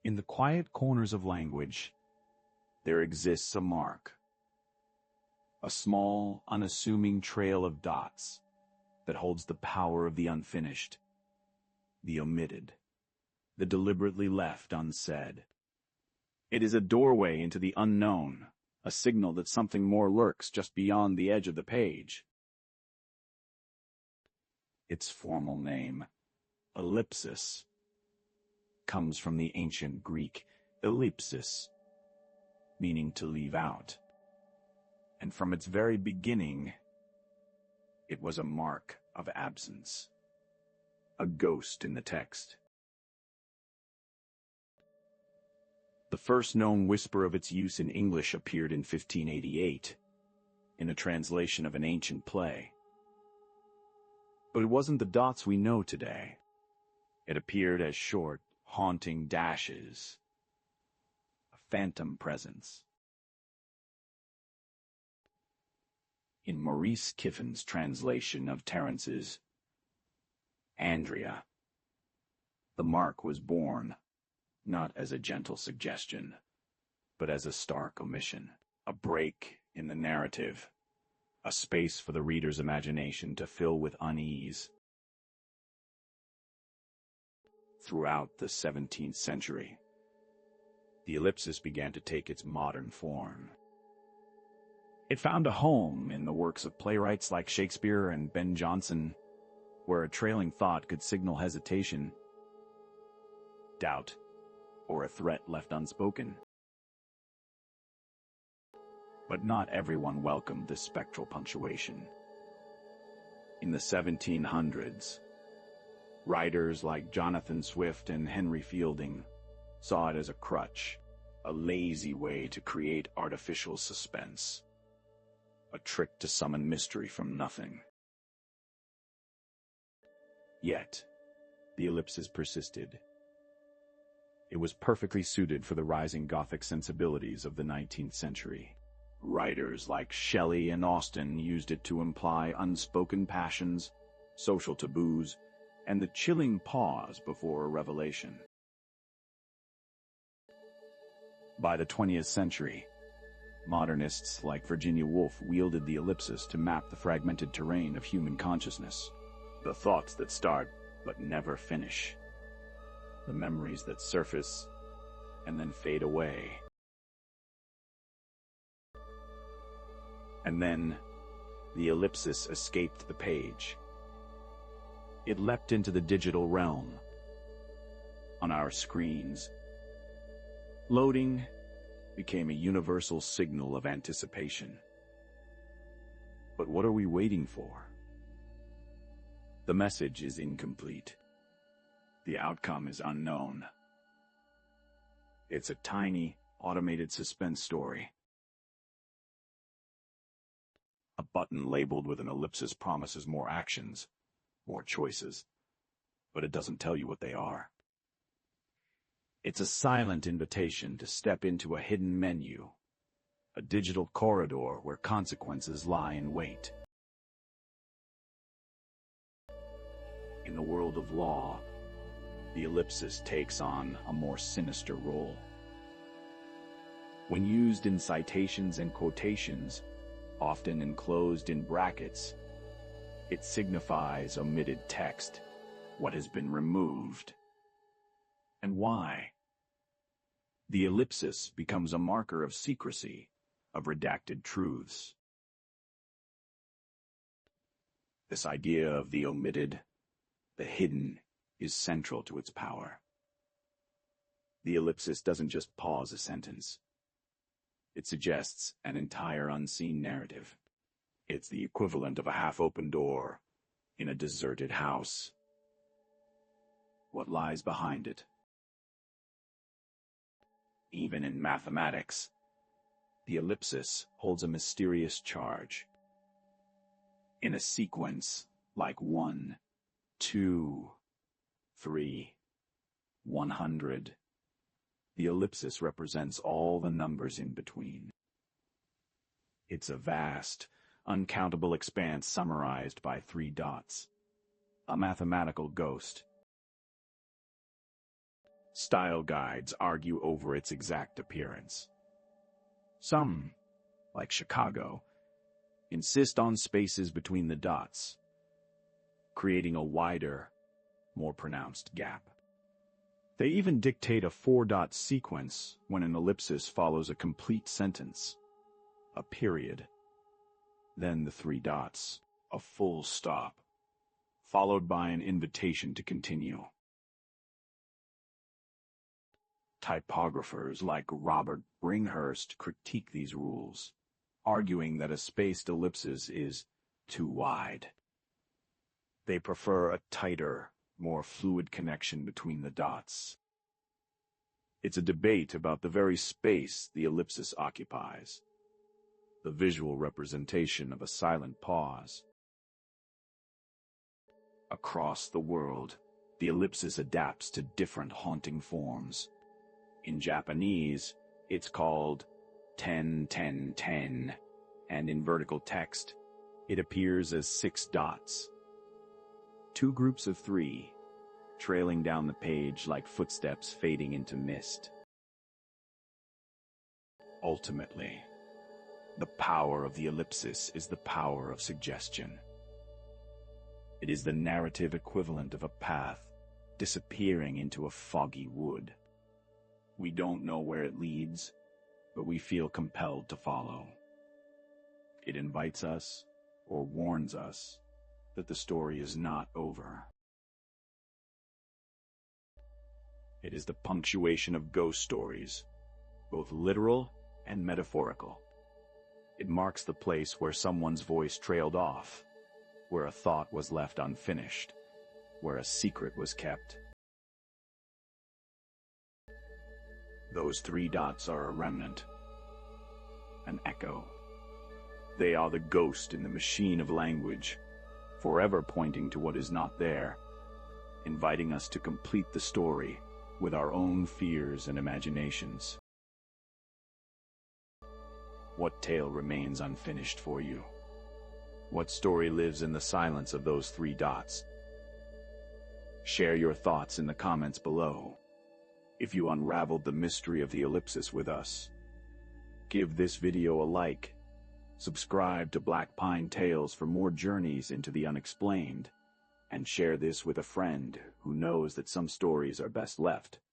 In the quiet corners of language, there exists a mark. A small, unassuming trail of dots that holds the power of the unfinished, the omitted, the deliberately left unsaid. It is a doorway into the unknown, a signal that something more lurks just beyond the edge of the page. Its formal name, Ellipsis, comes from the ancient Greek ellipsis, meaning to leave out. And from its very beginning, it was a mark of absence, a ghost in the text. The first known whisper of its use in English appeared in 1588, in a translation of an ancient play. But it wasn't the dots we know today. It appeared as short, haunting dashes, a phantom presence. In Maurice Kiffin's translation of Terence's Andrea, the mark was born not as a gentle suggestion, but as a stark omission, a break in the narrative, a space for the reader's imagination to fill with unease. Throughout the 17th century, the ellipsis began to take its modern form. It found a home in the works of playwrights like Shakespeare and Ben Jonson, where a trailing thought could signal hesitation, doubt, or a threat left unspoken. But not everyone welcomed this spectral punctuation. In the 1700s, writers like Jonathan Swift and Henry Fielding saw it as a crutch, a lazy way to create artificial suspense, a trick to summon mystery from nothing. Yet, the ellipsis persisted. It was perfectly suited for the rising Gothic sensibilities of the 19th century. Writers like Shelley and Austen used it to imply unspoken passions, social taboos, and the chilling pause before a revelation. By the 20th century, modernists like Virginia Woolf wielded the ellipsis to map the fragmented terrain of human consciousness, the thoughts that start but never finish, the memories that surface and then fade away. And then, the ellipsis escaped the page. It leapt into the digital realm. On our screens, loading became a universal signal of anticipation. But what are we waiting for? The message is incomplete. The outcome is unknown. It's a tiny, automated suspense story. A button labeled with an ellipsis promises more actions, more choices, but it doesn't tell you what they are. It's a silent invitation to step into a hidden menu, a digital corridor where consequences lie in wait. In the world of law, the ellipsis takes on a more sinister role. When used in citations and quotations, often enclosed in brackets, it signifies omitted text, what has been removed, and why. The ellipsis becomes a marker of secrecy, of redacted truths. This idea of the omitted, the hidden, is central to its power. The ellipsis doesn't just pause a sentence. It suggests an entire unseen narrative. It's the equivalent of a half-open door in a deserted house. What lies behind it? Even in mathematics, the ellipsis holds a mysterious charge. In a sequence like 1, 2, 3, 100, the ellipsis represents all the numbers in between. It's a vast, uncountable expanse summarized by 3 dots, a mathematical ghost. Style guides argue over its exact appearance. Some, like Chicago, insist on spaces between the dots, creating a wider, more pronounced gap. They even dictate a 4-dot sequence when an ellipsis follows a complete sentence, a period, then the 3 dots, a full stop, followed by an invitation to continue. Typographers like Robert Bringhurst critique these rules, arguing that a spaced ellipsis is too wide. They prefer a tighter, more fluid connection between the dots. It's a debate about the very space the ellipsis occupies, the visual representation of a silent pause. Across the world, the ellipsis adapts to different haunting forms. In Japanese, it's called 10-10-10, and in vertical text, it appears as 6 dots. 2 groups of 3, trailing down the page like footsteps fading into mist. Ultimately, the power of the ellipsis is the power of suggestion. It is the narrative equivalent of a path disappearing into a foggy wood. We don't know where it leads, but we feel compelled to follow. It invites us, or warns us, that the story is not over. It is the punctuation of ghost stories, both literal and metaphorical. It marks the place where someone's voice trailed off, where a thought was left unfinished, where a secret was kept. Those 3 dots are a remnant, an echo. They are the ghost in the machine of language, forever pointing to what is not there, inviting us to complete the story with our own fears and imaginations. What tale remains unfinished for you? What story lives in the silence of those 3 dots? Share your thoughts in the comments below. If you unraveled the mystery of the ellipsis with us, give this video a like, subscribe to Black Pine Tales for more journeys into the unexplained, and share this with a friend who knows that some stories are best left